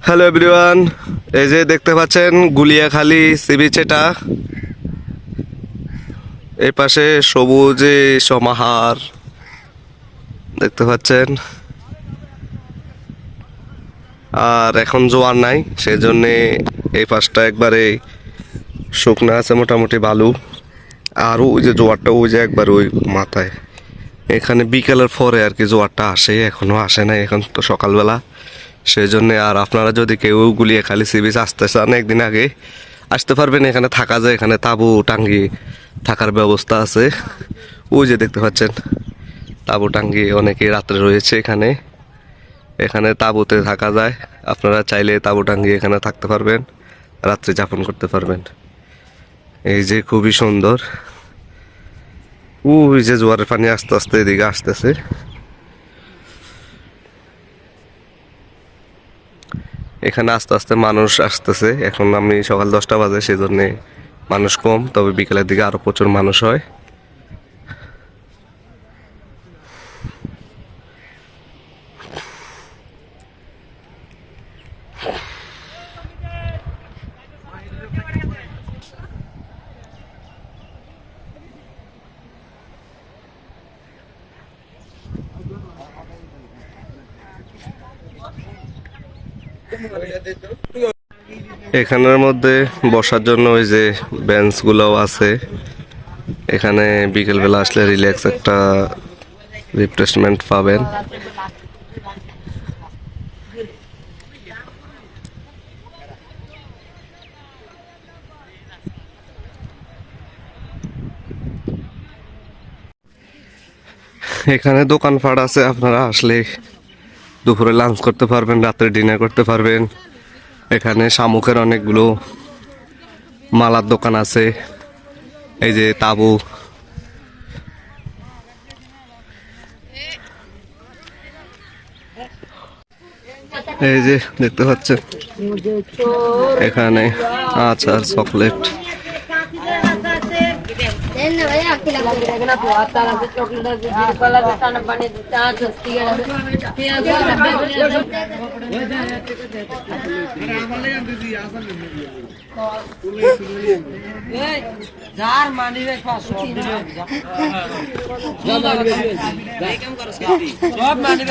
Hello everyone, এই যে দেখতে পাচ্ছেন গুলিয়াখালী সি বিচ। এটা এই পাশে সবুজে সমাহার দেখতে পাচ্ছেন। আর এখন জোয়ার নাই, সেজন্য এই পাশটা একবারে শুকনা আছে, মোটামুটি বালু। আর ওই যে জোয়ারটা ওই যে একবার ওই মাথায়, এখানে বিকেলের পরে আর কি জোয়ারটা আসে, এখনো আসে না, এখন তো সকালবেলা। সেই জন্য আর আপনারা যদি কেউ গুলিয়াখালী সি বিচ আসতে চান একদিন আগে আসতে পারবেন। এখানে থাকা যায়, এখানে তাঁবু টাঙ্গি থাকার ব্যবস্থা আছে। ওই যে দেখতে পাচ্ছেন তাঁবু টাঙ্গি অনেকেই রাত্রে রয়েছে এখানে। এখানে তাঁবুতে থাকা যায়, আপনারা চাইলে তাঁবু টাঙ্গি এখানে থাকতে পারবেন, রাত্রি যাপন করতে পারবেন। এই যে খুবই সুন্দর। ওই যে জোয়ারের পানি আস্তে আস্তে এদিকে আসতেছে। এখানে আস্তে আস্তে মানুষ আসতেছে। এখন আমি সকাল 10টা বাজে, সেই জন্যে মানুষ কম, তবে বিকেলের দিকে আরো প্রচুর মানুষ হয়। এখানের মধ্যে বসার জন্য ওই যে বেঞ্চগুলোও আছে। এখানে বিকেলবেলা আসলে রিল্যাক্স একটা রিফ্রেশমেন্ট পাবেন। এখানে দোকানপাট আছে, আপনারা আসলে দুপুরে লাঞ্চ করতে পারবেন, রাত্রে ডিনার করতে পারবেন। এখানে শামুকের অনেকগুলো মালার দোকান আছে। এই যে তাঁবু, এই যে দেখতে পাচ্ছেন এখানে আচার, চকলেট। যার মানি সব মানি